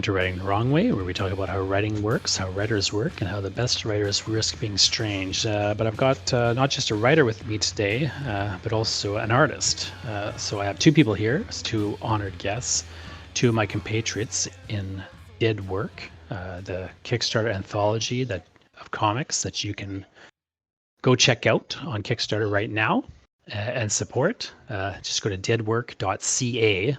Welcome to Writing the Wrong Way, where we talk about how writing works, how writers work, and how the best writers risk being strange. But I've got not just a writer with me today, but also an artist. So I have two people here, two honored guests, two of my compatriots in Did Work, the Kickstarter anthology of comics that you can go check out on Kickstarter right now and support. Just go to didwork.ca.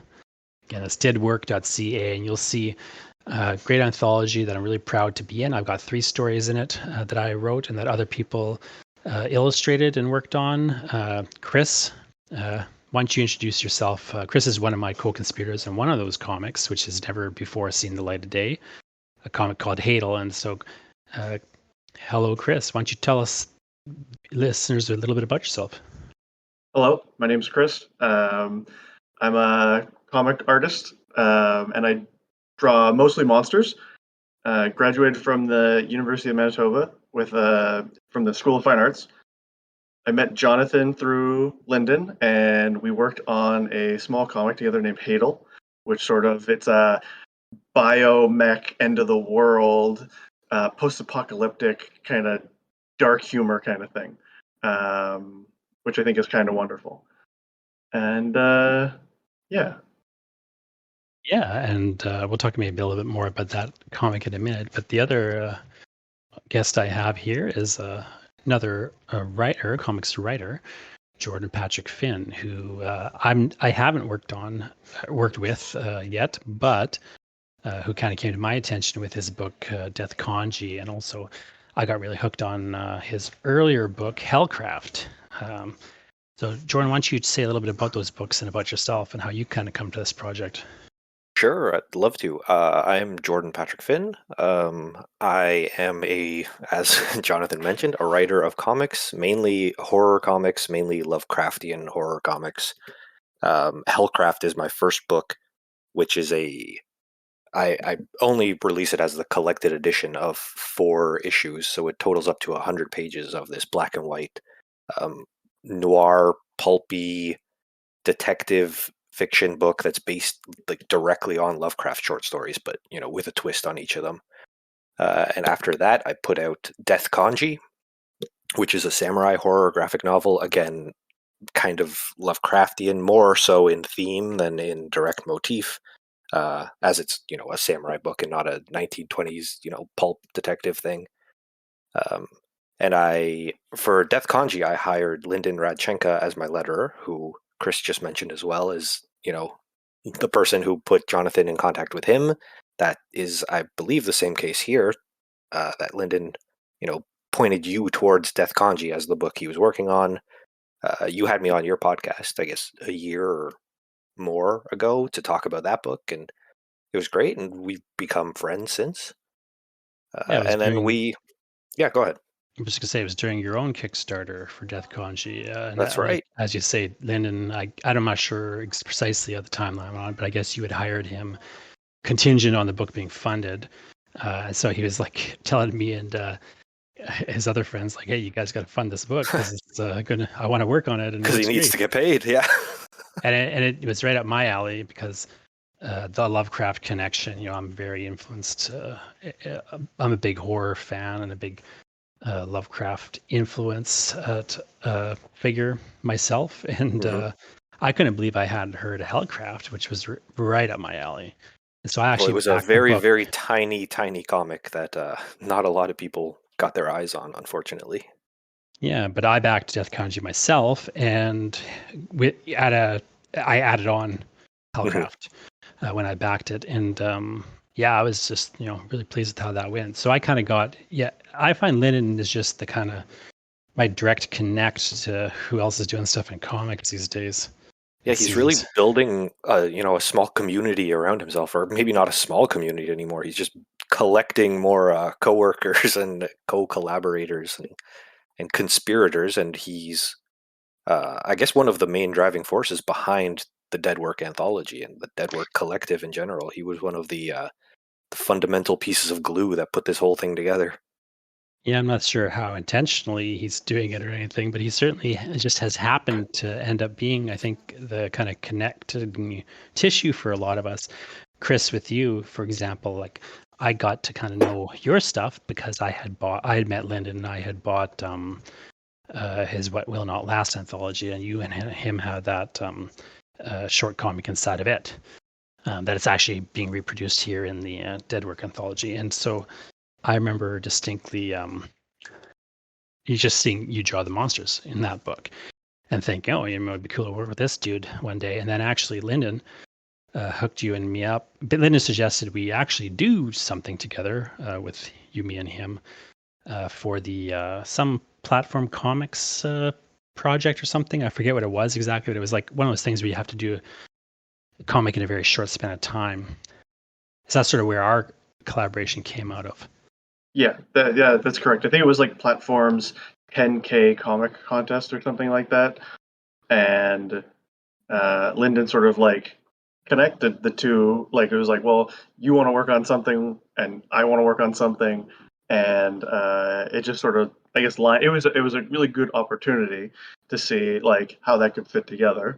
Again, it's didwork.ca, and you'll see a great anthology that I'm really proud to be in. I've got 3 stories in it that I wrote and that other people illustrated and worked on. Chris, why don't you introduce yourself? Chris is one of my co-conspirators in one of those comics, which has never before seen the light of day, a comic called Hadel. And so, hello, Chris. Why don't you tell us, listeners, a little bit about yourself? Hello, my name's Chris. I'm a comic artist, and I draw mostly monsters. Graduated from the University of Manitoba from the School of Fine Arts. I met Jonathan through Lyndon, and we worked on a small comic together named Hadel, which it's a biomech, end of the world, post-apocalyptic kind of dark humor kind of thing, which I think is kind of wonderful. And yeah. Yeah, and we'll talk maybe a little bit more about that comic in a minute. But the other guest I have here is another writer, comics writer, Jordan Patrick Finn, who I haven't worked with yet, but who kind of came to my attention with his book Death Kanji, and also I got really hooked on his earlier book Hellcraft. So Jordan, why don't you say a little bit about those books and about yourself and how you kind of come to this project? Sure, I'd love to. I'm Jordan Patrick Finn. I am as Jonathan mentioned, a writer of comics, mainly horror comics, mainly Lovecraftian horror comics. Hellcraft is my first book, which is I only release it as the collected edition of 4 issues, so it totals up to 100 pages of this black and white, noir, pulpy, detective fiction book that's based directly on Lovecraft short stories, but with a twist on each of them. And after that, I put out Death Kanji, which is a samurai horror graphic novel. Again, kind of Lovecraftian, more so in theme than in direct motif, as it's a samurai book and not a 1920s pulp detective thing. And for Death Kanji, I hired Lyndon Radchenka as my letterer, who Chris just mentioned as well, is the person who put Jonathan in contact with him. That is, I believe, the same case here. That Lyndon, pointed you towards Death Kanji as the book he was working on. You had me on your podcast, I guess, a year or more ago to talk about that book, and it was great, and we've become friends since. And then go ahead. I was just gonna say it was during your own Kickstarter for Death Kanji. That's right. As you say, Lyndon, I'm not sure precisely at the timeline on it, but I guess you had hired him contingent on the book being funded. So he was like telling me and his other friends, like, "Hey, you guys got to fund this book because it's I want to work on it." Because he needs to get paid, yeah. and it was right up my alley because the Lovecraft connection. I'm very influenced. I'm a big horror fan and a big Lovecraft influence figure myself, and I couldn't believe I hadn't heard of Hellcraft, which was right up my alley. And so it was a very, very tiny comic that not a lot of people got their eyes on, unfortunately. Yeah, but I backed Death Kanji myself, and I added on Hellcraft when I backed it, and I was just, really pleased with how that went. So I kind of I find Lyndon is just the kind of my direct connect to who else is doing stuff in comics these days. Yeah, he's really building, a small community around himself, or maybe not a small community anymore. He's just collecting more coworkers and co-collaborators and conspirators, and he's, I guess, one of the main driving forces behind the Dead Work anthology and the Dead Work collective in general. He was one of the fundamental pieces of glue that put this whole thing together. Yeah, I'm not sure how intentionally he's doing it or anything, but he certainly just has happened to end up being, I think, the kind of connecting tissue for a lot of us. Chris, with you, for example, like I got to kind of know your stuff because I had met Lyndon and I had bought his What Will Not Last anthology, and you and him had that short comic inside of it. That it's actually being reproduced here in the Dead Work anthology. And so I remember distinctly you just seeing you draw the monsters in that book and thinking, oh, it would be cool to work with this dude one day. And then actually Lyndon hooked you and me up. But Lyndon suggested we actually do something together with you, me, and him for the some platform comics project or something. I forget what it was exactly, but it was like one of those things where you have to do a comic in a very short span of time. So that's sort of where our collaboration came out of. Yeah, that's correct. I think it was like Platform's 10K comic contest or something like that, and Lyndon sort of like connected the two. Like it was like, well, you want to work on something, and I want to work on something, and it just sort of, I guess, it was a really good opportunity to see like how that could fit together,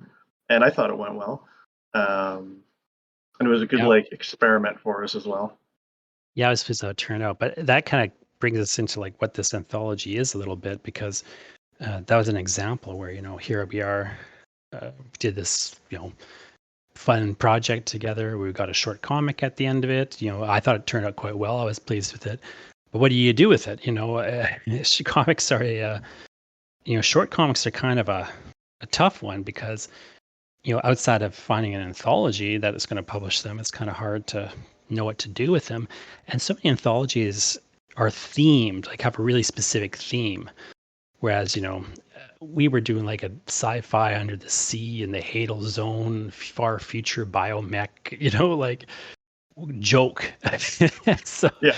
and I thought it went well, and it was a good Yeah. like experiment for us as well. Yeah, I was supposed to turn out, but that kind of brings us into like what this anthology is a little bit, because that was an example where, here we are, did this, fun project together. We got a short comic at the end of it. I thought it turned out quite well. I was pleased with it. But what do you do with it? Comics are short comics are kind of a tough one because, outside of finding an anthology that is going to publish them, it's kind of hard to know what to do with them. And so many anthologies are themed, like have a really specific theme. Whereas, we were doing like a sci-fi under the sea in the Hadal Zone, far future biomech, like joke. so, Yeah.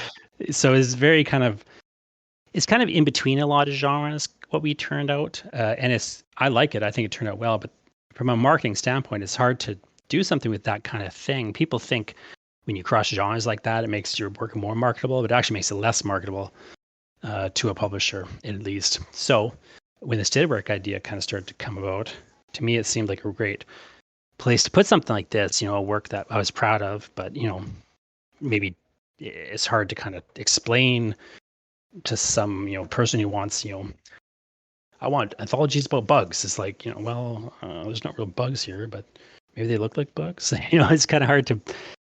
so it's kind of in between a lot of genres, what we turned out. And I like it. I think it turned out well, but from a marketing standpoint, it's hard to do something with that kind of thing. People think when you cross genres like that, it makes your work more marketable, but it actually makes it less marketable to a publisher, at least. So when this Dead Work idea kind of started to come about, to me, it seemed like a great place to put something like this, a work that I was proud of, but, maybe it's hard to kind of explain to some, person who wants, I want anthologies about bugs. It's like, there's not real bugs here, but maybe they look like bugs. It's kind of hard to,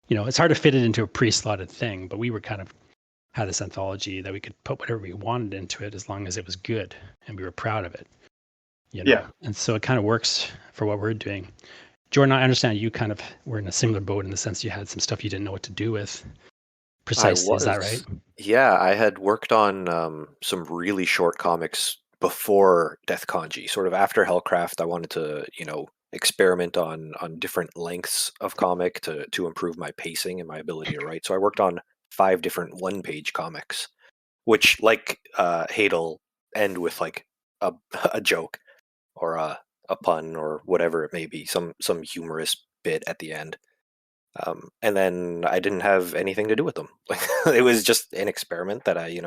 it's hard to fit it into a pre-slotted thing, but we were kind of had this anthology that we could put whatever we wanted into it as long as it was good and we were proud of it. Yeah. And so it kind of works for what we're doing. Jordan, I understand you kind of were in a similar boat in the sense you had some stuff you didn't know what to do with. Precisely, is that right? Yeah, I had worked on some really short comics before Death Kanji. Sort of after Hellcraft, I wanted to, experiment on different lengths of comic to improve my pacing and my ability to write. So I worked on 5 different one-page comics, which, like Hadal, end with like a a joke or a pun or whatever it may be, some humorous bit at the end. And then I didn't have anything to do with them. Like it was just an experiment that I,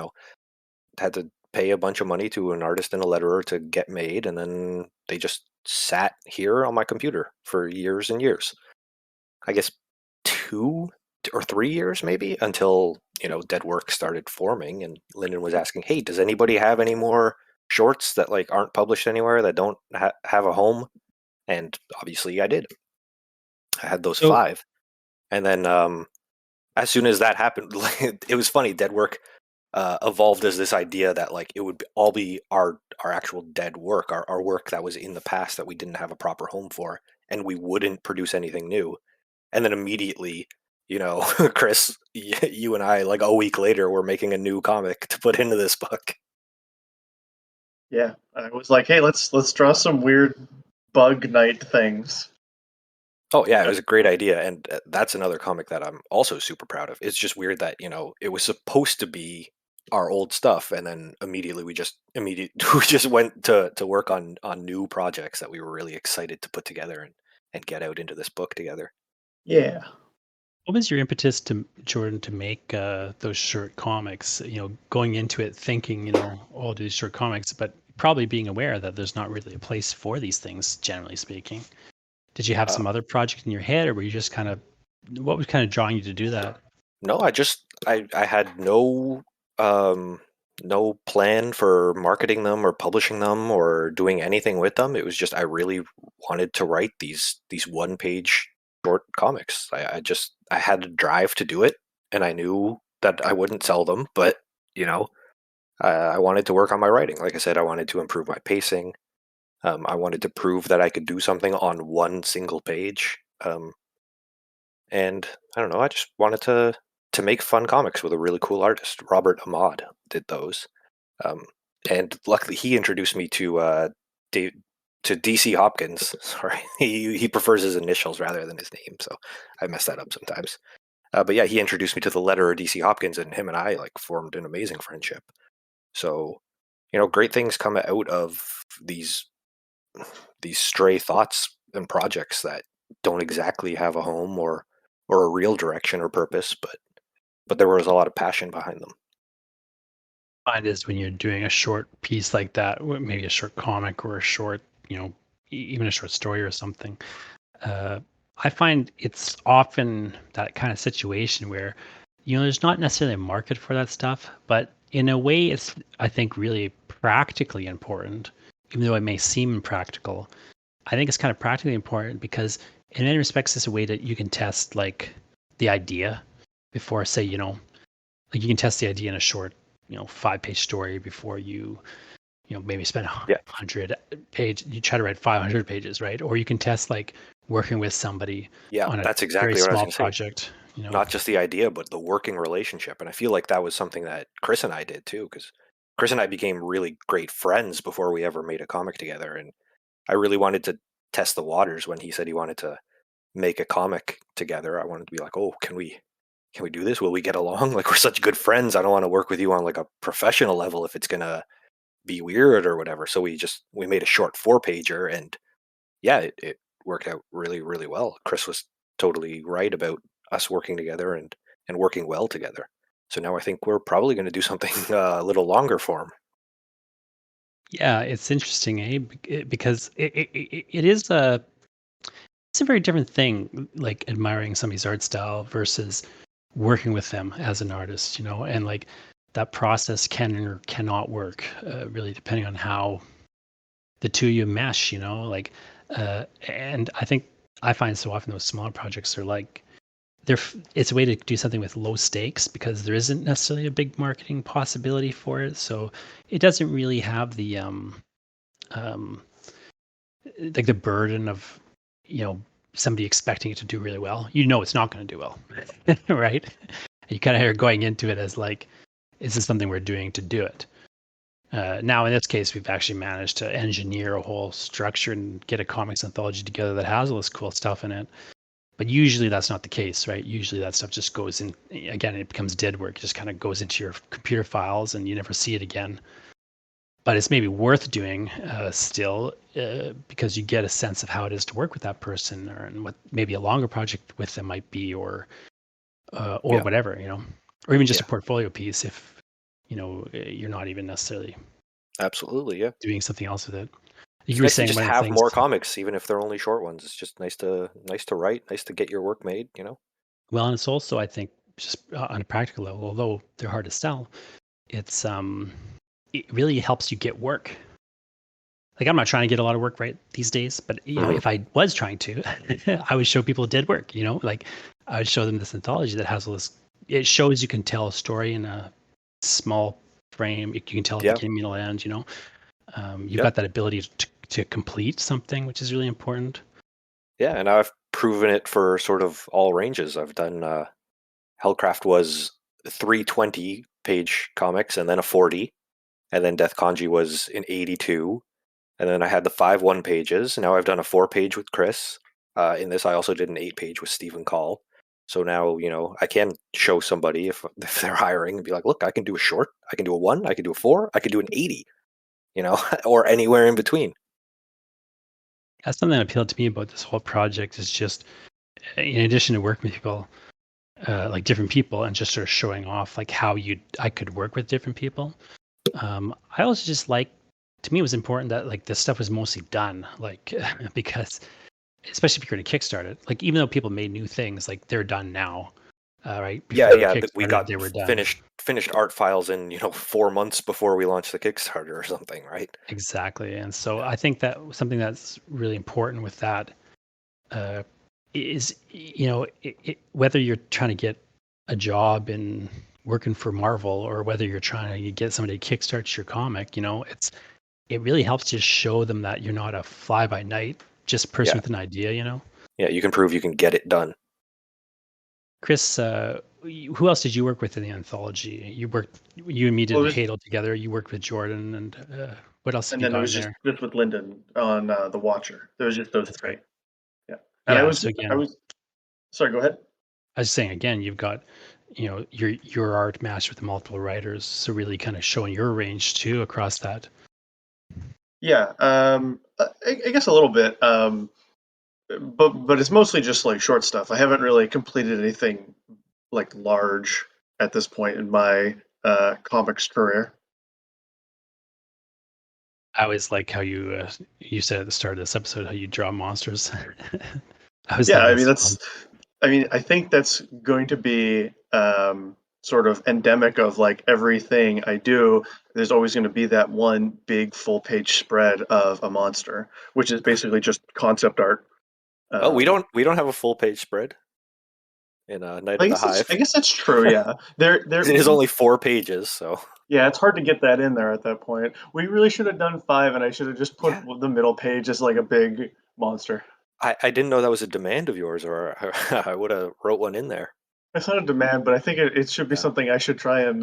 had to pay a bunch of money to an artist and a letterer to get made, and then they just sat here on my computer for years and years. I guess 2 or 3 years maybe until, Dead Work started forming and Lyndon was asking, "Hey, does anybody have any more shorts that like aren't published anywhere that don't have a home?" And obviously I did. I had those 5. And then as soon as that happened, it was funny. Dead Work evolved as this idea that like it would all be our actual dead work, our work that was in the past that we didn't have a proper home for, and we wouldn't produce anything new. And then immediately, Chris, you and I, like a week later, were making a new comic to put into this book. Yeah, I was like, hey, let's draw some weird bug night things. Oh yeah, it was a great idea, and that's another comic that I'm also super proud of. It's just weird that it was supposed to be our old stuff, and then immediately we just went to work on new projects that we were really excited to put together and get out into this book together. Yeah. What was your impetus to Jordan to make those short comics? Going into it thinking, I'll do these short comics, but probably being aware that there's not really a place for these things, generally speaking. Did you have some other project in your head, or were you just kind of What was kind of drawing you to do that? No, I had no plan for marketing them or publishing them or doing anything with them. It was just I really wanted to write these one page short comics. I had a drive to do it, and I knew that I wouldn't sell them, but you know, I wanted to work on my writing. Like I said, I wanted to improve my pacing. I wanted to prove that I could do something on one single page. And I don't know, I just wanted to make fun comics with a really cool artist. Robert Ahmad did those, um, and luckily he introduced me D- to DC Hopkins. Sorry, he prefers his initials rather than his name, so I mess that up sometimes. But yeah, he introduced me to the letterer DC Hopkins, and him and I like formed an amazing friendship. So, great things come out of these stray thoughts and projects that don't exactly have a home or a real direction or purpose, but there was a lot of passion behind them. Find is when you're doing a short piece like that, maybe a short comic or a short, even a short story or something. Uh, I find it's often that kind of situation where, there's not necessarily a market for that stuff, but in a way, it's, I think, really practically important, even though it may seem impractical. I think it's kind of practically important because, in many respects, it's a way that you can test like the idea before, say, like you can test the idea in a short, 5-page story before maybe spend a Yeah, 100 page. You try to write 500 pages, right? Or you can test like working with somebody yeah, on a that's very exactly what I was small going to say. project. Not just the idea, but the working relationship. And I feel like that was something that Chris and I did too, because Chris and I became really great friends before we ever made a comic together. And I really wanted to test the waters when he said he wanted to make a comic together. I wanted to be like, oh, can we do this? Will we get along? Like we're such good friends. I don't want to work with you on like a professional level if it's gonna be weird or whatever. So we made a short 4-pager, and yeah, it worked out really, really well. Chris was totally right about us working together and working well together. So now I think we're probably going to do something a little longer form. Yeah, it's interesting, because it is it's a very different thing, like admiring somebody's art style versus working with them as an artist, and like that process can or cannot work, really depending on how the two of you mesh, and I think I find so often those smaller projects are like it's a way to do something with low stakes because there isn't necessarily a big marketing possibility for it. So it doesn't really have the um like the burden of, you know, somebody expecting it to do really well. It's not going to do well. Right? You kind of are going into it as like, is this something we're doing to do it? Now, in this case, we've actually managed to engineer a whole structure and get a comics anthology together that has all this cool stuff in it. But usually that's not the case, right? Usually that stuff just goes in, again, it becomes dead work. It just kind of goes into your computer files and you never see it again. But it's maybe worth doing still because you get a sense of how it is to work with that person and what maybe a longer project with them might be or Yeah, whatever, or even just yeah, a portfolio piece if, you're not even necessarily absolutely. Yeah, doing something else with it. it's You were nice to saying just one of the have things. more comics, even if they're only short ones. It's just nice to write, nice to get your work made. Well, and it's also, I think, just on a practical level, although they're hard to sell, it's it really helps you get work. Like I'm not trying to get a lot of work right these days, but Hmm. if I was trying to, I would show people dead work. Like I would show them this anthology that has all this. It shows you can tell a story in a small frame. You can tell it Yeah, beginning, middle, end. You've yeah, got that ability to complete something, which is really important. yeah. And I've proven it for sort of all ranges. I've done Hellcraft was 320-page comics and then a 40, and then Death Kanji was an 82, and then I had the 5 1-pages. Now I've done a 4-page with Chris. In this, I also did an 8-page with Stephen Call. So now, I can show somebody if they're hiring and be like, look, I can do a short, I can do a 1, I can do a 4, I can do an 80, or anywhere in between. That's something that appealed to me about this whole project is just, in addition to working with people, like different people, and just sort of showing off like how I could work with different people. I also just like, to me, it was important that like this stuff was mostly done, like because especially if you're going to kickstart it. Like even though people made new things, like they're done now, right? Yeah, Before yeah. We Kickstarter, got they were done. finished art files in 4 months before we launched the Kickstarter or something, right? Exactly. And so Yeah, I think that something that's really important with that uh, is, whether you're trying to get a job in working for Marvel or whether you're trying to get somebody to kickstart your comic, it really helps to show them that you're not a fly by night, just person yeah, with an idea. yeah. You can prove you can get it done. Chris, who else did you work with in the anthology? You and me Well, did Hadel together. You worked with Jordan, and what else have and you then it got was in there? just with Lyndon on the Watcher. There was just those That's three. right. Yeah, and Yeah. So again, sorry. Go ahead. I was saying again, you've got, your art matched with multiple writers, so really kind of showing your range too across that. Yeah, I guess a little bit, but it's mostly just like short stuff. I haven't really completed anything like large at this point in my comics career. I always like how you said at the start of this episode how you draw monsters. I always Yeah, think I mean that's fun. that's, I mean I think that's going to be sort of endemic of like everything I do. There's always going to be that one big full page spread of a monster, which is basically just concept art. Oh, we Um, don't have a full page spread in Night of the I Hive. guess that's true. Yeah, It is only 4 pages, so yeah, it's hard to get that in there at that point. We really should have done five, and I should have just put yeah. the middle page as like a big monster. I didn't know that was a demand of yours, or I would have wrote one in there. It's not a demand, but I think it should be Yeah. something I should try and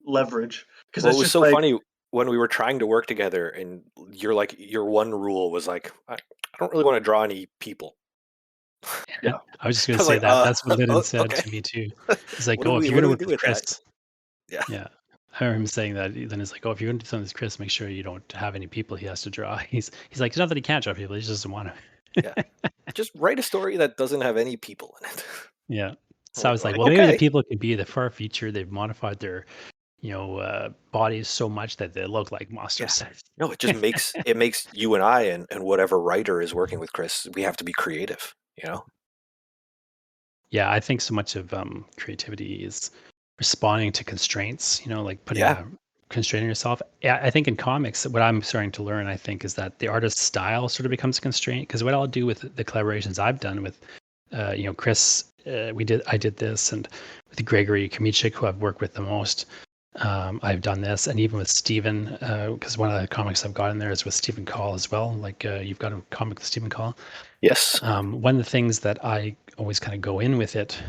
leverage because Well, it it's was just so like funny when we were trying to work together, and your one rule was like, I don't really want to draw any people. yeah. I was just I gonna was say like, that. That's what Lyndon said okay. to me too. He's like, What do "Oh, we if you're what do gonna we work do with with that? Chris, Yeah. yeah." I remember him saying that. Then he's like, "Oh, if you're gonna do something with Chris, make sure you don't have any people he has to draw." He's like, "It's not that he can't draw people; he just doesn't want Yeah. to." Just write a story that doesn't have any people in it. Yeah. I'm So I was like, like, "Well, maybe the okay. people could be the far feature. They've modified their, bodies so much that they look like Yeah. monsters." No, it makes you and I and whatever writer is working with Chris, we have to be creative, you know? Yeah, I think so much of creativity is responding to constraints, like putting Yeah. a constraint on yourself. Yeah, I think in comics, what I'm starting to learn, I think, is that the artist's style sort of becomes a constraint. Because what I'll do with the collaborations I've done with, Chris, I did this, and with Gregory Kamichik, who I've worked with the most, I've done this, and even with Stephen, because one of the comics I've got in there is with Stephen Call as well. Like you've got a comic with Stephen Call. Yes. One of the things that I always kind of go in with it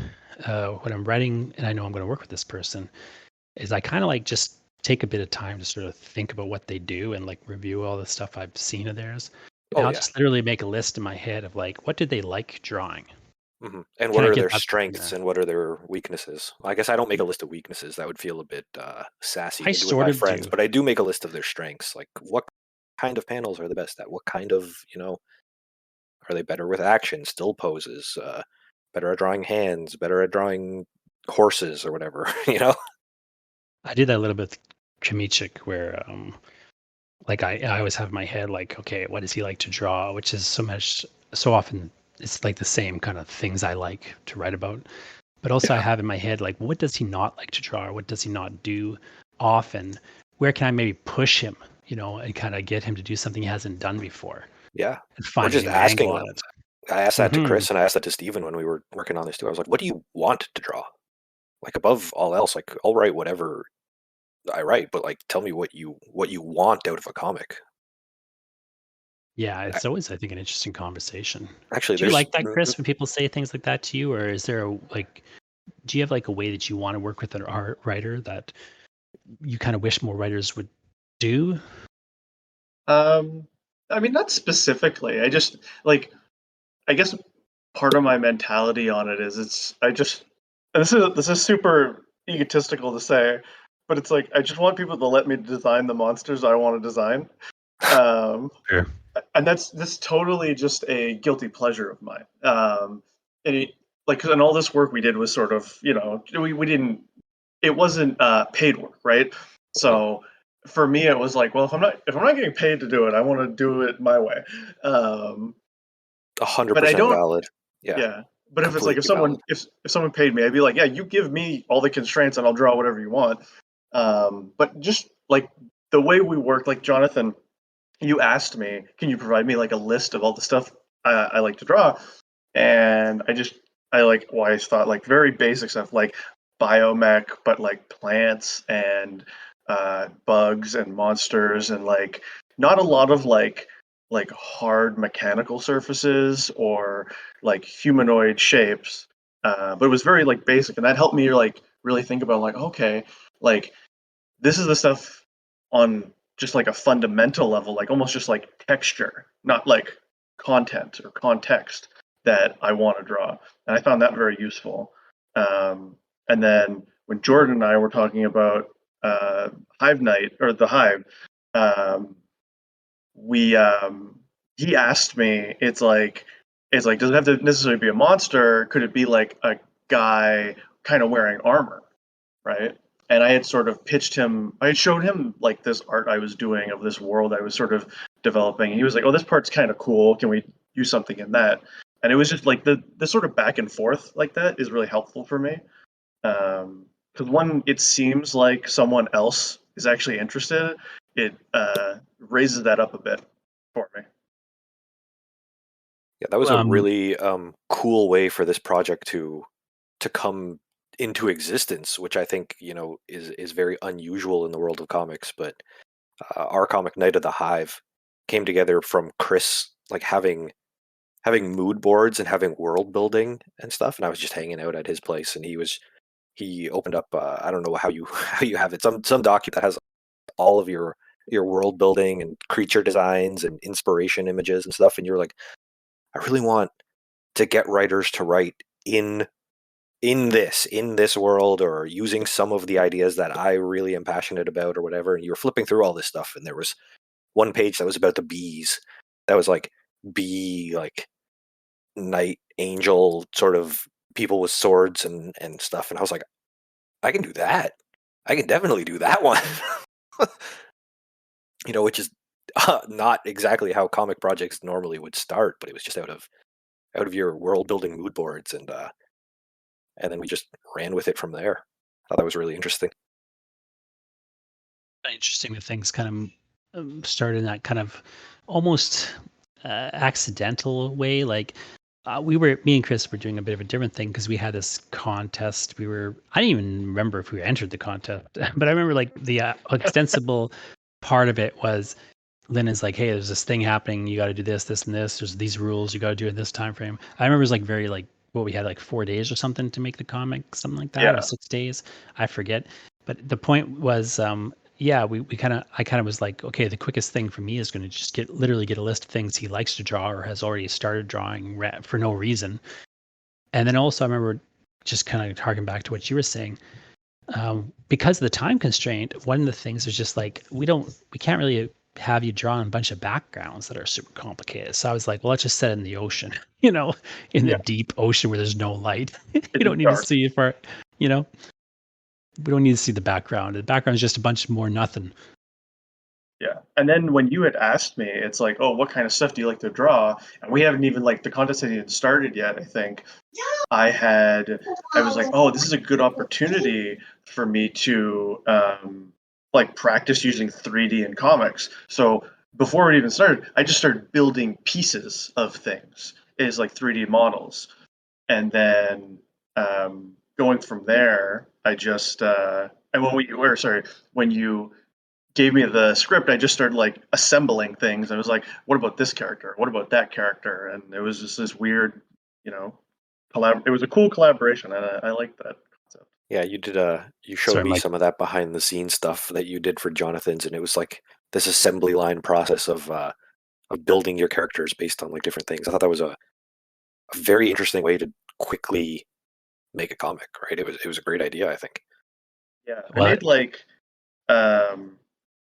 when I'm writing, and I know I'm going to work with this person, is I kind of like just take a bit of time to sort of think about what they do and like review all the stuff I've seen of theirs. And Oh I'll yeah. just literally make a list in my head of like, what did they like drawing? And Can what I are get their that stuff in strengths there? and what are their weaknesses? I guess I don't make a list of weaknesses. That would feel a bit sassy I to do with sort my of friends, do. but I do make a list of their strengths. Like what kind of panels are the best at? What kind of, are they better with action, still poses, better at drawing hands, better at drawing horses or whatever, you know? I do that a little bit with Kamichik where like I always have in my head like, okay, what does he like to draw? Which is so often it's like the same kind of things I like to write about. But also I Yeah. have in my head like, what does he not like to draw? Or what does he not do often? Where can I maybe push him, and kind of get him to do something he hasn't done before Yeah. and Or finding just an angle asking on them. it. I asked that to Hmm. Chris and I asked that to Steven when we were working on this too. I was like, what do you want to draw? Like above all else, like I'll write whatever I write, but like tell me what you want out of a comic. Yeah, it's always, I think, an interesting conversation. Actually, Do you there's like that, Chris, when people say things like that to you? Or is there do you have like a way that you want to work with an art writer that you kind of wish more writers would do? Um, I mean, not specifically. I just like I guess part of my mentality on it is I just and this is super egotistical to say, but it's like I just want people to let me design the monsters I want to design. Um, Sure. and that's totally just a guilty pleasure of mine. And and all this work we did was sort of we didn't it wasn't paid work, right? Mhm. So for me it was like, well, if I'm not getting paid to do it, I want to do it my way. Um, 100% but I don't. valid. Yeah, Yeah, but if it's like completely valid. if someone paid me, I'd be like, yeah, you give me all the constraints and I'll draw whatever you want. But just like the way we work, like Jonathan, you asked me, can you provide me like a list of all the stuff I like to draw? And I like, well, I thought like very basic stuff like biomech, but like plants and bugs and monsters and like not a lot of like hard mechanical surfaces or like humanoid shapes. But it was very like basic, and that helped me like really think about like, okay, like this is the stuff on just like a fundamental level, like almost just like texture, not like content or context that I want to draw. And I found that very useful. And then when Jordan and I were talking about Hive Night or the Hive, um, we he asked me, it's like, does it have to necessarily be a monster? Could it be like a guy kind of wearing armor, right? And I had sort of pitched him, I had showed him like this art I was doing of this world I was sort of developing. And he was like, oh, this part's kind of cool. Can we use something in that? And it was just like the sort of back and forth like that is really helpful for me. Because one, it seems like someone else is actually interested. It raises that up a bit for me. Yeah, that was a Um, really cool way for this project to come into existence, which I think is very unusual in the world of comics. But our comic Night of the Hive came together from Chris like having mood boards and having world building and stuff, and I was just hanging out at his place, and he opened up I don't know how you how you have it, some document that has all of your world building and creature designs and inspiration images and stuff, and you're like, I really want to get writers to write in this world, or using some of the ideas that I really am passionate about or whatever. And you were flipping through all this stuff, and there was one page that was about the bees, that was like bee, like night angel sort of people with swords and stuff, and I was like, I can do that. I can definitely do that one. Which is not exactly how comic projects normally would start, but it was just out of your world building mood boards, and then we just ran with it from there. I thought that was really interesting. interesting that things kind of started in that kind of almost accidental way. Like me and Chris were doing a bit of a different thing because we had this contest. I didn't even remember if we entered the contest, but I remember like the extensible part of it was Lynn is like, hey, there's this thing happening. You got to do this, this, and this. There's these rules. You got to do it in this time frame. I remember it was like very like what we had like 4 days or something to make the comic, something like that, or Yeah, 6 days. I forget. But the point was, yeah, I kind of was like, okay, the quickest thing for me is going to just literally get a list of things he likes to draw or has already started drawing for no reason. And then also I remember just kind of harking back to what you were saying. Because of the time constraint, one of the things is just like we can't really have you draw in a bunch of backgrounds that are super complicated. So I was like, well, let's just set it in the ocean, in the yeah, deep ocean where there's no light. You it's don't need to dark. see it for, you know, we don't need to see the background. The background is just a bunch more nothing. Yeah. And then when you had asked me, it's like, oh, what kind of stuff do you like to draw? And we haven't even like the contest hadn't even started yet, I think. I was like, oh, this is a good opportunity for me to like practice using 3D in comics. So before it even started, I just started building pieces of things is like 3D models. And then going from there, I just and when we were sorry, when you gave me the script, I just started like assembling things. I was like, what about this character? What about that character? And it was just this weird, you know, it was a cool collaboration, and I liked that concept. Yeah, you showed Sorry, me Mike. some of that behind the scenes stuff that you did for Jonathan's, and it was like this assembly line process of building your characters based on like different things. I thought that was a very interesting way to quickly make a comic, right? It was a great idea, I think. Yeah, I Well, made um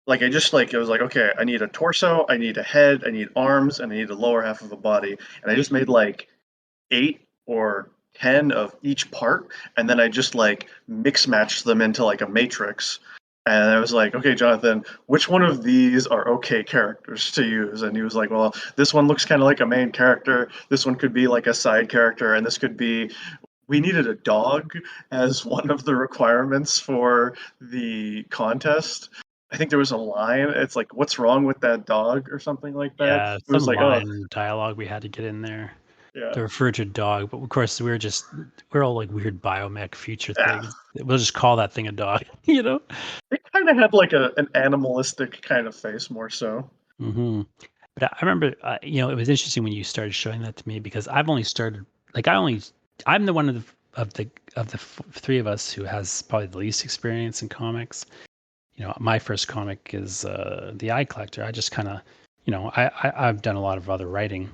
like I just like it was like, okay, I need a torso, I need a head, I need arms, and I need the lower half of a body, and I just made like 8 or 10 of each part, and then I just like mix matched them into like a matrix, And I was like, okay, Jonathan, which one of these are okay characters to use? And he was like, well, this one looks kind of like a main character. This one could be like a side character. And this could be, we needed a dog as one of the requirements for the contest. I think there was a line. It's like, what's wrong with that dog or something like that. Yeah, It was some like, oh, line dialogue we had to get in there yeah, to refer to a dog, but of course we're all like weird biomech future yeah. things. We'll just call that thing a dog, you know? It kind of had like an animalistic kind of face more so. Hmm. But I remember, it was interesting when you started showing that to me because I've only started, like, I'm the one of the three of us who has probably the least experience in comics. My first comic is The Eye Collector. I just kind of, I've done a lot of other writing,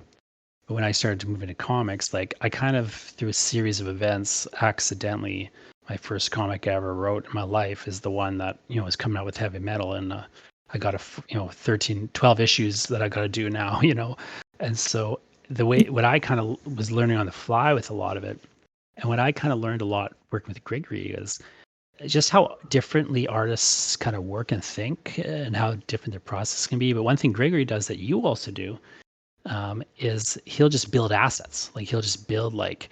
but when I started to move into comics, like I kind of through a series of events, accidentally, my first comic I ever wrote in my life is the one that was coming out with heavy metal, and I got 13, 12 issues that I got to do now, and so what I kind of was learning on the fly with a lot of it, and what I kind of learned a lot working with Gregory is just how differently artists kind of work and think and how different their process can be. But one thing Gregory does that you also do is he'll just build assets. Like he'll just build like,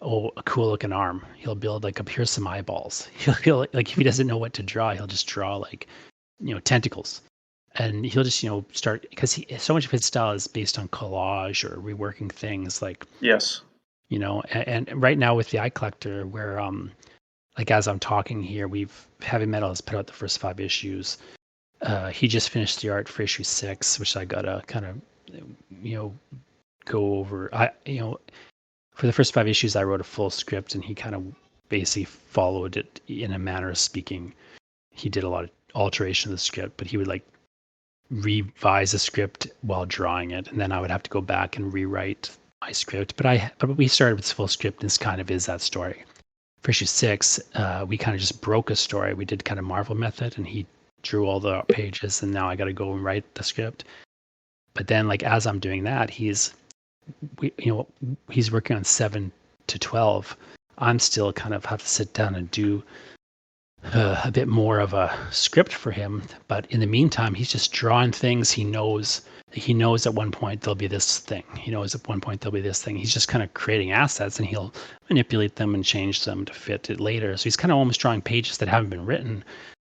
oh, a cool looking arm. He'll build like, here's some eyeballs. He'll like if he doesn't know what to draw, he'll just draw like, tentacles. And he'll just, start because so much of his style is based on collage or reworking things like, Yes. and right now with the Eye Collector, where like as I'm talking here, Heavy Metal has put out the first 5 issues. He just finished the art for issue 6, which I gotta kind of, go over. For the first 5 issues, I wrote a full script, and he kind of basically followed it in a manner of speaking. He did a lot of alteration of the script, but he would like revise the script while drawing it, and then I would have to go back and rewrite my script. But we started with full script, and this kind of is that story. For issue 6, we kind of just broke a story. We did kind of Marvel method, and he drew all the pages, and now I got to go and write the script. But then, like as I'm doing that, he's working on 7 to 12. I'm still kind of have to sit down and do a bit more of a script for him. But in the meantime, he's just drawing things he knows. He knows at one point there'll be this thing. He knows at one point there'll be this thing. He's just kind of creating assets, and he'll manipulate them and change them to fit it later. So he's kind of almost drawing pages that haven't been written,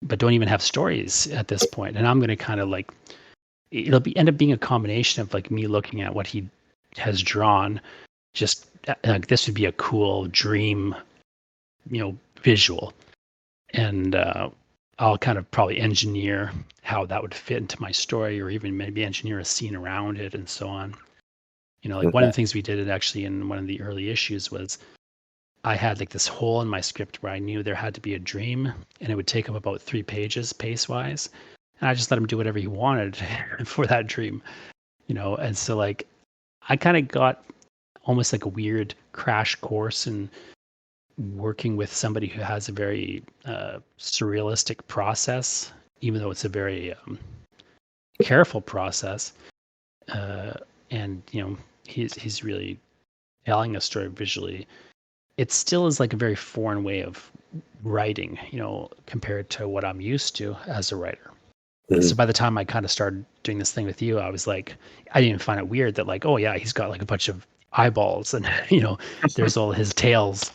but don't even have stories at this point. And I'm going to kind of like, end up being a combination of like me looking at what he has drawn, just like this would be a cool dream, visual, and I'll kind of probably engineer how that would fit into my story, or even maybe engineer a scene around it, and so on. Like one of the things we did actually in one of the early issues was I had like this hole in my script where I knew there had to be a dream, and it would take up about 3 pages pace wise, and I just let him do whatever he wanted for that dream, and so like I kind of got almost like a weird crash course in working with somebody who has a very surrealistic process, even though it's a very careful process. And he's really telling a story visually. It still is like a very foreign way of writing, compared to what I'm used to as a writer. So by the time I kind of started doing this thing with you, I was like, I didn't even find it weird that like, oh yeah, he's got like a bunch of eyeballs, and there's all his tails.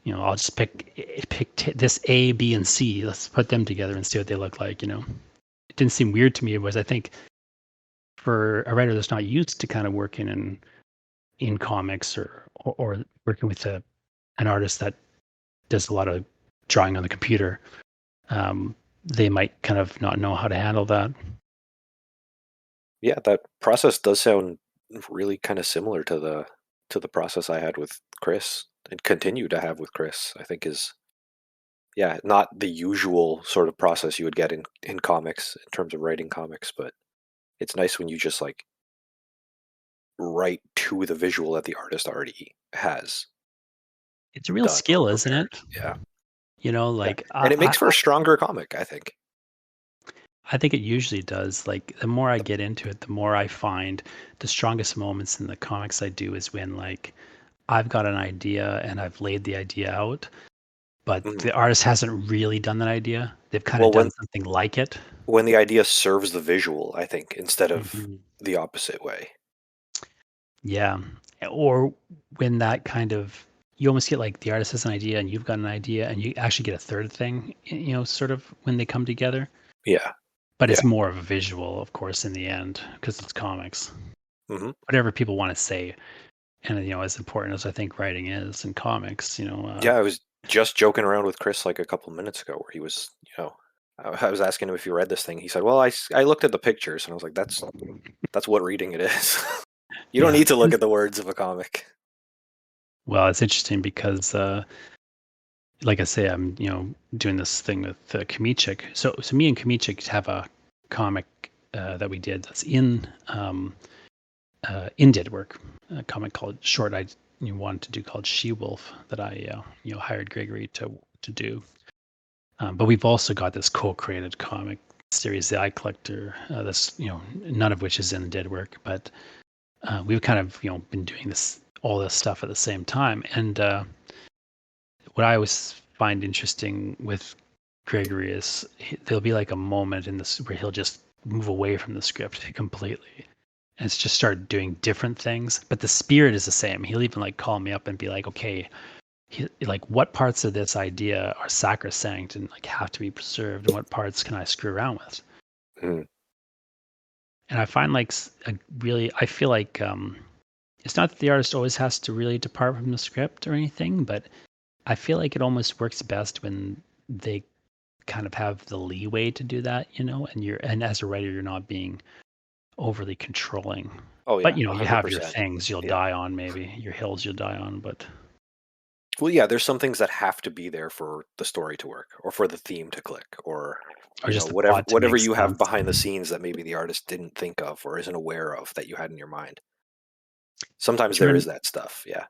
I'll just pick this A, B, and C. Let's put them together and see what they look like. It didn't seem weird to me. It was, I think, for a writer that's not used to kind of working in comics or working with an artist that does a lot of drawing on the computer. They might kind of not know how to handle that. Yeah, that process does sound really kind of similar to the process I had with Chris and continue to have with Chris. I think is not the usual sort of process you would get in comics in terms of writing comics, but it's nice when you just like write to the visual that the artist already has. It's a real skill, isn't it? Yeah. Like and it makes for a stronger comic, I think. I think it usually does. Like the more I get into it, the more I find the strongest moments in the comics I do is when like I've got an idea and I've laid the idea out, but Mhm. the artist hasn't really done that idea. They've kind of Well, done something like it. when the idea serves the visual, I think, instead of Mhm. the opposite way. Yeah, or when that kind of you almost get like the artist has an idea and you've got an idea and you actually get a third thing, sort of when they come together. Yeah. But Yeah. it's more of a visual, of course, in the end because it's comics. Hmm. Whatever people want to say, and as important as I think writing is in comics, Yeah, I was just joking around with Chris like a couple minutes ago where he was, I was asking him if he read this thing. He said, "Well, I looked at the pictures," and I was like, "That's what reading it is. You don't yeah. need to look at the words of a comic." Well, it's interesting because, like I say, I'm doing this thing with Kamichik. So me and Kamichik have a comic that we did that's in dead work, a comic called short I wanted to do called She Wolf that I hired Gregory to do. But we've also got this co-created comic series, The Eye Collector. That's none of which is in dead work, but we've kind of been doing all this stuff at the same time. And what I always find interesting with Gregory is there'll be like a moment in this where he'll just move away from the script completely and it's just start doing different things. But the spirit is the same. He'll even like call me up and be like, okay, like what parts of this idea are sacrosanct and like have to be preserved and what parts can I screw around with? Mm. And I find like I feel like it's not that the artist always has to really depart from the script or anything, but I feel like it almost works best when they kind of have the leeway to do that, and as a writer, you're not being overly controlling. Oh But yeah, you have your 100%. things you'll Yeah. die on, maybe your hills you'll die on, but Well, yeah, there's some things that have to be there for the story to work or for the theme to click or or just the whatever plot to make you have sense. behind the scenes that maybe the artist didn't think of or isn't aware of that you had in your mind. Sometimes there is Jordan, that stuff. Yeah.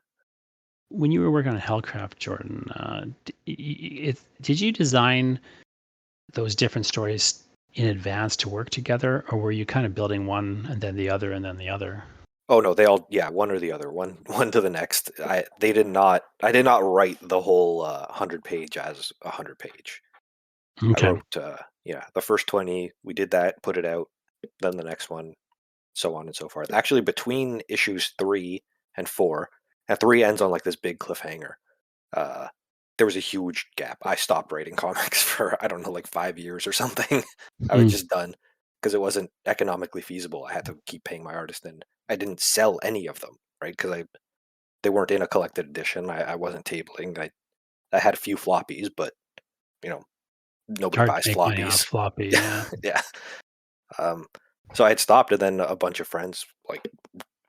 when you were working on Hellcraft, Jordan, did you design those different stories in advance to work together, or were you kind of building one and then the other and then the other? Oh no, they all, yeah, one or the other, one one to the next. I did not write the whole 100 page as 100 page. I Okay. wrote yeah, the first 20, we did that, put it out, then the next one, so on and so forth. Actually, between issues 3 and 4, and 3 ends on like this big cliffhanger. Uh, there was a huge gap. I stopped writing comics for I don't know, like 5 years or something. I was Hmm. just done because it wasn't economically feasible. I had to keep paying my artist, and I didn't sell any of them, right? Because they weren't in a collected edition. I wasn't tabling. I had a few floppies, but you know It's nobody hard to buys make money off floppies. floppy. Yeah. Yeah. Um, so I had stopped, and then a bunch of friends like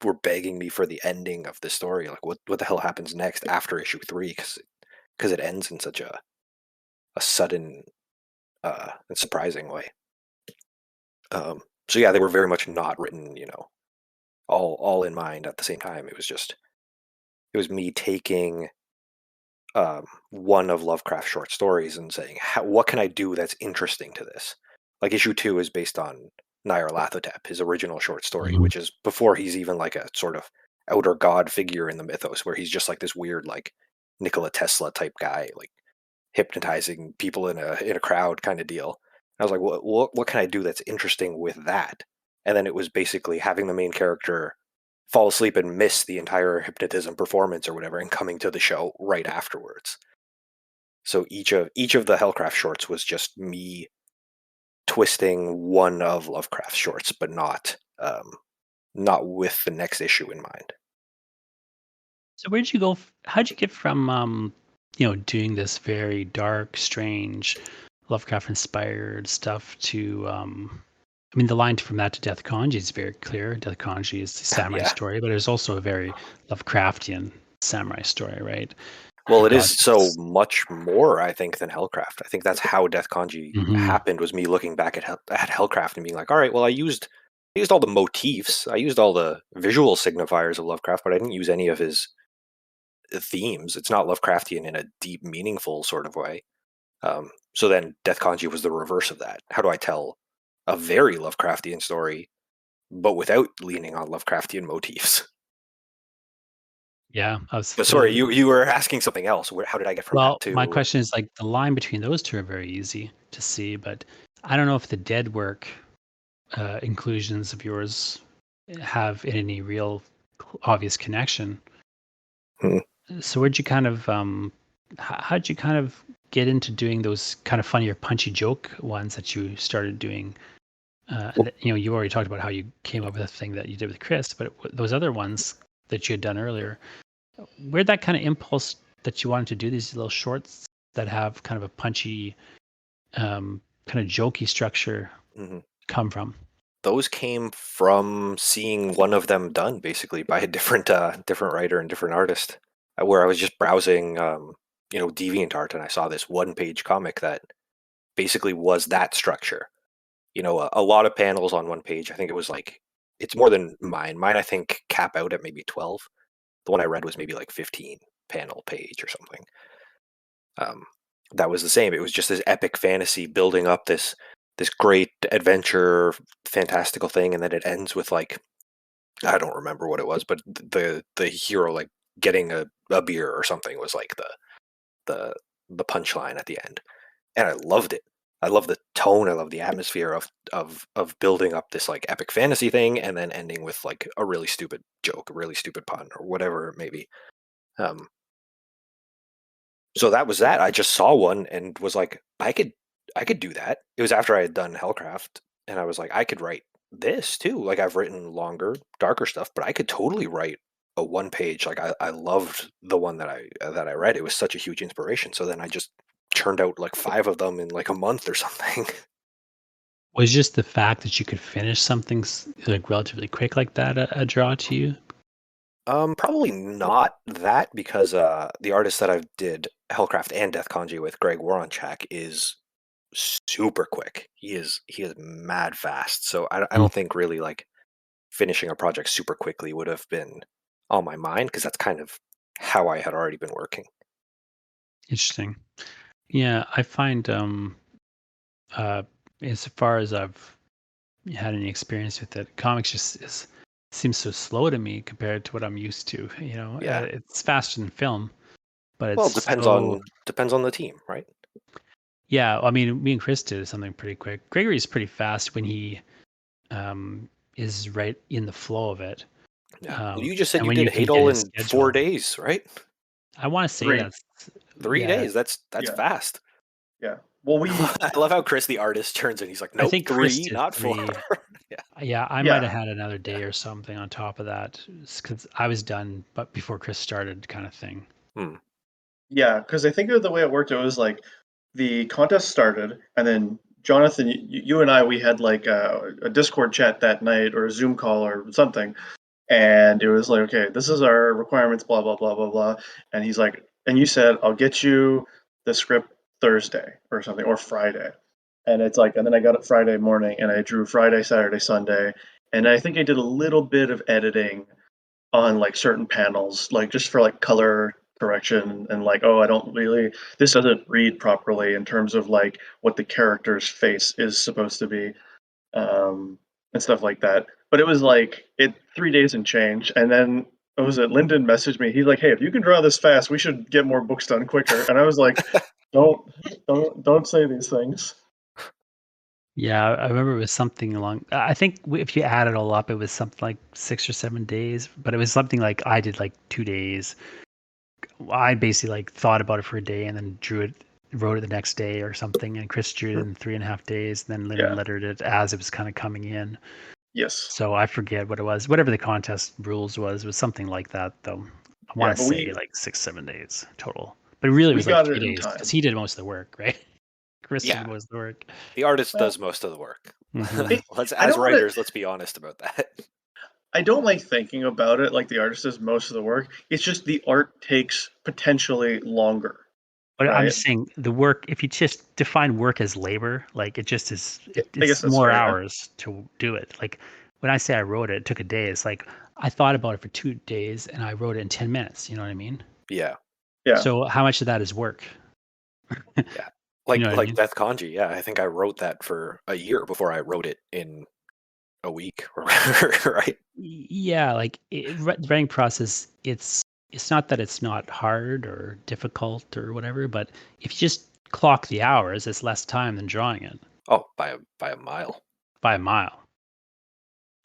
were begging me for the ending of the story. Like, what the hell happens next after issue 3? Because it ends in such a sudden and surprising way. So yeah, they were very much not written, all in mind at the same time. It was me taking one of Lovecraft's short stories and saying, what can I do that's interesting to this? Like issue 2 is based on Nyarlathotep, his original short story, Mhm. which is before he's even like a sort of outer god figure in the mythos, where he's just like this weird like Nikola Tesla type guy, like hypnotizing people in a crowd kind of deal. I was like, what can I do that's interesting with that? And then it was basically having the main character fall asleep and miss the entire hypnotism performance or whatever, and coming to the show right afterwards. So each of the Hellcraft shorts was just me twisting one of Lovecraft's shorts, but not with the next issue in mind. So where'd you go? How'd you get from doing this very dark, strange, Lovecraft-inspired stuff to I mean, the line from that to Death Kanji is very clear. Death Kanji is the samurai Yeah. story, but there's also a very Lovecraftian samurai story, right? Well, You've it got is so this. much more, I think, than Hellcraft. I think that's how Death Kanji Mhm. happened. Was me looking back at Hellcraft and being like, all right, well, I used all the motifs, I used all the visual signifiers of Lovecraft, but I didn't use any of his themes. It's not Lovecraftian in a deep, meaningful sort of way. So then Death Kanji was the reverse of that. How do I tell a very Lovecraftian story, but without leaning on Lovecraftian motifs? Yeah, I was. But sorry, you were asking something else. How did I get from that Well, to? my question is like the line between those two are very easy to see, but I don't know if the dead work inclusions of yours have any real obvious connection. Hmm. So where'd you kind of how'd you kind of get into doing those kind of funny or punchy joke ones that you started doing? You already talked about how you came up with a thing that you did with Chris, but those other ones that you had done earlier, where'd that kind of impulse that you wanted to do these little shorts that have kind of a punchy, kind of jokey structure Mhm. come from? Those came from seeing one of them done basically by a different different writer and different artist, where I was just browsing DeviantArt, and I saw this one-page comic that basically was that structure. A lot of panels on one page. I think it was like, it's more than mine. Mine, I think, cap out at maybe 12. The one I read was maybe like 15 panel page or something. Um, that was the same. It was just this epic fantasy building up this great adventure, fantastical thing, and then it ends with like, I don't remember what it was, but the hero like getting a beer or something was like the the punchline at the end, and I loved it. I love the tone. I love the atmosphere of building up this like epic fantasy thing, and then ending with like a really stupid joke, a really stupid pun, or whatever it may be. Um, so that was that. I just saw one and was like, I could do that. It was after I had done Hellcraft, and I was like, I could write this too. Like, I've written longer, darker stuff, but I could totally write a one page. Like, I loved the one that I read. It was such a huge inspiration. So then I just churned out like 5 of them in like a month or something. Was just the fact that you could finish something like relatively quick like that a draw to you? Probably not that, because the artist that I did Hellcraft and Death Kanji with, Greg Woronchak, is super quick. He is mad fast. So I Mm, don't think really like finishing a project super quickly would have been on my mind, because that's kind of how I had already been working. interesting. Yeah, I find uh, as far as I've had any experience with it, comics seems so slow to me compared to what I'm used to. Yeah. It's faster than film, but Well, it's it depends so. on the team, right? Yeah, I mean, me and Chris did something pretty quick. Gregory's pretty fast when he is right in the flow of it, Yeah. Well, you just said and you when did you can get Hadel his in 4 schedule. days, right? I want to say 3. that's 3 yeah. days. That's Yeah, fast. yeah. Well, I love how Chris, the artist, turns and he's like, I nope, think Chris 3, did not 4. 3. Yeah. Yeah, I might yeah, have had another day or something on top of that because I was done, but before Chris started, kind of thing. Hmm. yeah. Because I think of the way it worked, it was like the contest started, and then Jonathan, you and I, we had like a Discord chat that night or a Zoom call or something, and it was like, okay, this is our requirements, blah blah blah blah blah, and he's like, and you said, I'll get you the script Thursday or something or Friday, and it's like, and then I got it Friday morning, and I drew Friday, Saturday, Sunday, and I think I did a little bit of editing on like certain panels, like just for like color correction and like, oh, I don't really, this doesn't read properly in terms of like what the character's face is supposed to be, and stuff like that. But it was like 3 days and change, and then what was it? Lyndon messaged me. He's like, "Hey, if you can draw this fast, we should get more books done quicker." And I was like, "Don't, don't say these things." Yeah, I remember it was something along. I think if you add it all up, it was something like 6 or 7 days. But it was something like I did like 2 days. I basically like thought about it for a day and then wrote it the next day or something. And Chris drew it in 3.5 days. Then Lyndon Yeah. lettered it as it was kind of coming in. Yes. So I forget what it was. Whatever the contest rules was something like that, though. I Yeah, want to but say we like 6, 7 days total. But it really we was like got three it in days because time. he did most of the work, right? Chris did Yeah. most of the work. The artist Well, does most of the work. Hmm. I As don't want to. writers, let's be honest about that. I don't like thinking about it like the artist does most of the work. It's just the art takes potentially longer, But I'm right? just saying the work, if you just define work as labor, like it just is, I guess it's that's more fair. Yeah. hours to do it. Like when I say I wrote it, it took a day. It's like I thought about it for 2 days and I wrote it in 10 minutes. You know what I mean? Yeah. Yeah. So how much of that is work? Yeah. You know what I Like mean? Death Kanji. Yeah, I think I wrote that for a year before I wrote it in a week or whatever, right? Yeah, like the writing process, it's it's not that it's not hard or difficult or whatever, but if you just clock the hours, it's less time than drawing it Oh, by a mile. by a mile.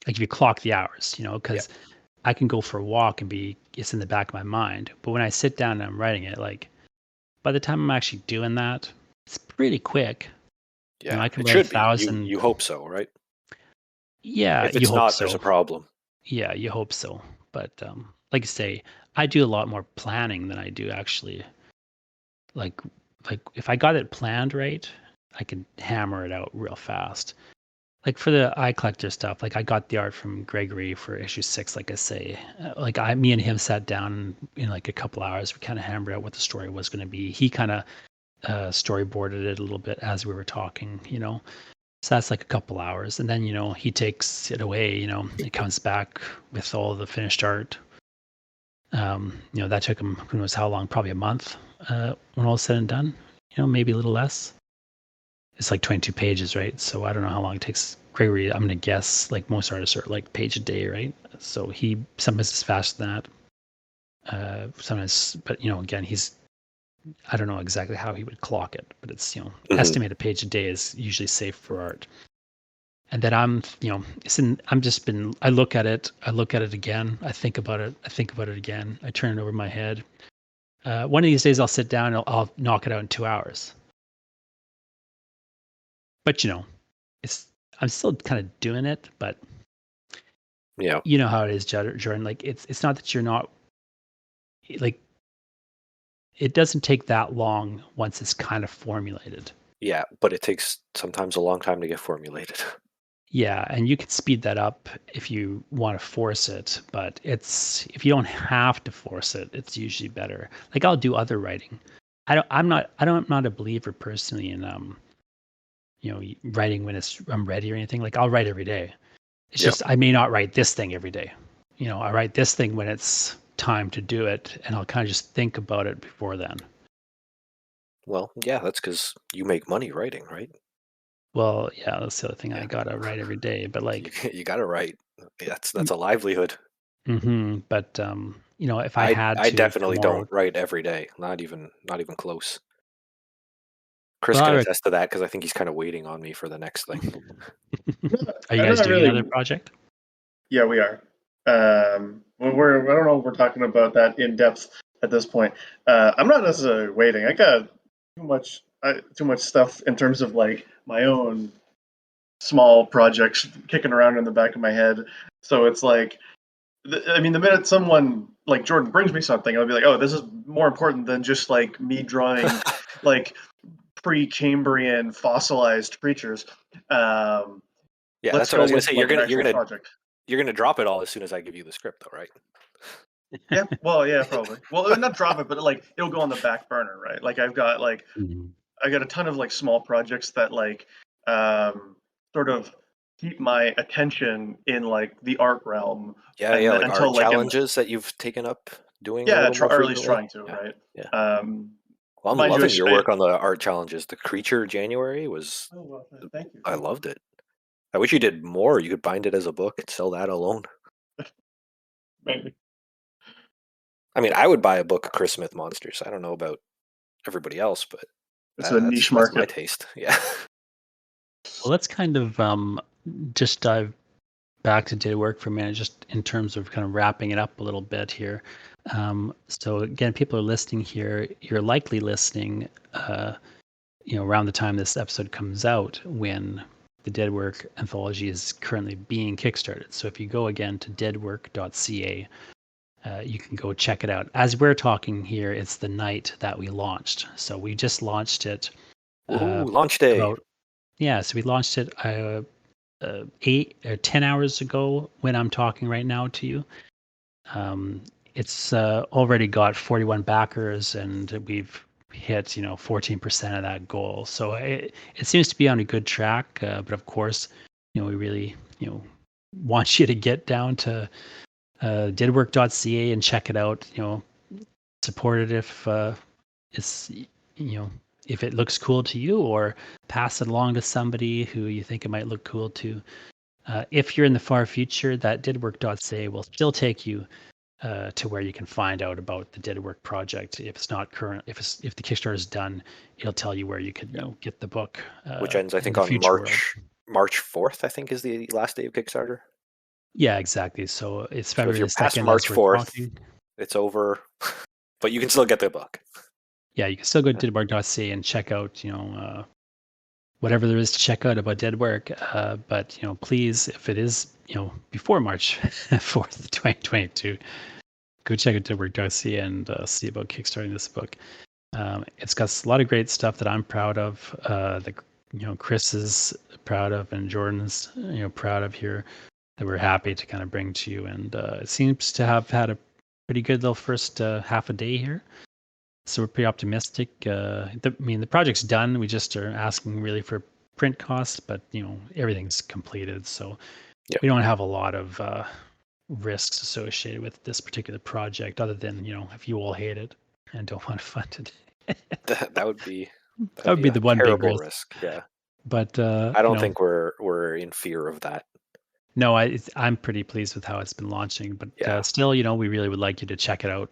Like if you clock the hours, Yeah. because I can go for a walk and it's in the back of my mind. But when I sit down and I'm writing it, like by the time I'm actually doing that, it's pretty quick. Yeah, I can it write should be. 1,000. You hope so, right? Yeah, If you it's hope not, there's a so. problem. Yeah, you hope so. But like I say, I do a lot more planning than I do actually. Like, like if I got it planned right, I can hammer it out real fast. Like for the eye collector stuff, like I got the art from Gregory for issue 6. Like I say, me and him sat down in like a couple hours. We kind of hammered out what the story was going to be. He kind of storyboarded it a little bit as we were talking. So that's like a couple hours, and then he takes it away. It comes back with all the finished art. That took him who knows how long, probably a month when all is said and done. Maybe a little less. It's like 22 pages, right? So I don't know how long it takes Gregory. I'm gonna guess like most artists are like page a day, right? So he sometimes is faster than that. Sometimes, but again, I don't know exactly how he would clock it, but it's estimated page a day is usually safe for art. And then I look at it again, I think about it again, I turn it over my head. One of these days I'll sit down and I'll knock it out in 2 hours. But I'm still kind of doing it, but Yeah. you know how it is, Jordan. Like it's not that you're not like it doesn't take that long once it's kind of formulated. Yeah, but it takes sometimes a long time to get formulated. Yeah, and you can speed that up if you want to force it, but if you don't have to force it, it's usually better. Like I'll do other writing. I'm not a believer personally in writing when I'm ready or anything. Like I'll write every day. It's Yep. just I may not write this thing every day. I write this thing when it's time to do it, and I'll kind of just think about it before then. Well, yeah, that's because you make money writing, right? Well, yeah, that's the other thing. I Yeah. gotta write every day, but You got to write. That's a livelihood. but if I had I to definitely tomorrow, don't write every day. Not even close. Chris well, can attest to that because I think he's kind of waiting on me for the next thing. are you I'm guys not doing really. another project? Yeah, we are. I don't know if we're talking about that in depth at this point. I'm not necessarily waiting. I got too much stuff in terms of like my own small projects kicking around in the back of my head. So it's like, the minute someone like Jordan brings me something, I'll be like, oh, this is more important than just like me drawing like pre-Cambrian fossilized creatures. Yeah, Let's that's what I go was gonna with say. like an actual project. You're gonna drop it all as soon as I give you the script, though, right? Yeah, well, yeah, probably. Well, not drop it, but like it'll go on the back burner, right? Like Mhm. I got a ton of like small projects that like sort of keep my attention in like the art realm, Yeah, and like art until like challenges that you've taken up doing a yeah, little more or at least frequently. trying to, Yeah, right? yeah. Um, Well, I'm mind you, loving your work on the art challenges. The creature January was, oh, well, thank you. I loved it. I wish you did more. You could bind it as a book and sell that alone. Maybe. I mean, I would buy a book of Chris Smith monsters. I don't know about everybody else, but It's a niche that's my market. taste. Yeah. Well, let's kind of just dive back to did work for a minute, just in terms of kind of wrapping it up a little bit here. So again, people are listening here. You're likely listening, around the time this episode comes out, when the Dead Work anthology is currently being kickstarted. So if you go again to deadwork.ca, you can go check it out. As we're talking here, it's the night that we launched. So we just launched it. Woohoo, launch day. So we launched it 8 or 10 hours ago when I'm talking right now to you. It's already got 41 backers, and we've hit 14% of that goal. So it seems to be on a good track. But of course, we really want you to get down to didwork.ca and check it out. Support it if it's if it looks cool to you, or pass it along to somebody who you think it might look cool to. If you're in the far future, that didwork.ca will still take you to where you can find out about the Dead Work project. If it's not current, if the Kickstarter is done, it'll tell you where you could get the book. Which ends, I in think, the on future world. March 4th, I think, is the last day of Kickstarter. Yeah, exactly. So it's So if February you're the past 2nd March as we're 4th, talking. it's over, but you can still get the book. Yeah, you can still go to deadwork.ca and check out, whatever there is to check out about Dead Work. But please, if it is, before March 4th, 2022, go check out deadwork.ca and see about kickstarting this book. It's got a lot of great stuff that I'm proud of. That Chris is proud of, and Jordan's proud of here. That we're happy to kind of bring to you, and it seems to have had a pretty good little first half a day here. So we're pretty optimistic. The project's done. We just are asking really for print costs, but everything's completed, so Yep. we don't have a lot of risks associated with this particular project, other than if you all hate it and don't want to fund it. That would be That would be a the one big terrible risk. Yeah, But I don't think we're in fear of that. no, I'm pretty pleased with how it's been launching. But Yeah. still, we really would like you to check it out.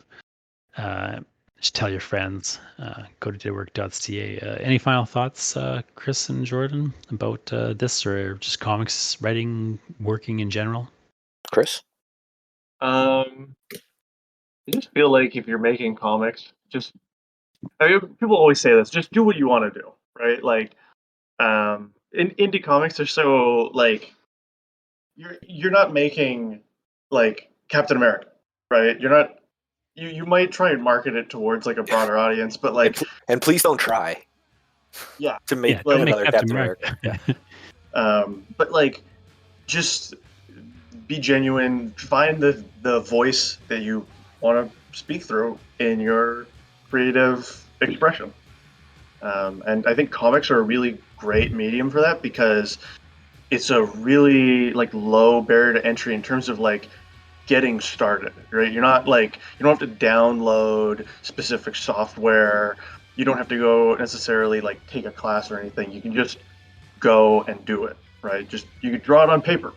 Just tell your friends. Go to deadwork.ca. Any final thoughts, Chris and Jordan, about this, or just comics writing, working in general? Chris? I just feel like if you're making comics, people always say this, just do what you want to do, right? Like, in indie comics, they're so like you're not making like Captain America, right? You're not. You might try and market it towards like a broader audience, but like, and please don't try. Yeah, to make don't make another Captain America. Yeah. But like, just be genuine. Find the voice that you want to speak through in your creative expression. And I think comics are a really great medium for that because it's a really like low barrier to entry in terms of like getting started, right? You're not like you don't have to download specific software. You don't have to go necessarily like take a class or anything. You can just go and do it, right? Just you can draw it on paper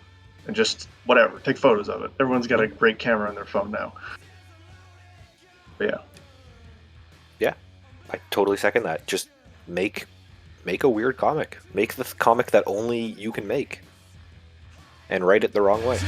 and just whatever, take photos of it. Everyone's got a great camera on their phone now. But yeah. Yeah, I totally second that. Just make a weird comic. Make the comic that only you can make, and write it the wrong way.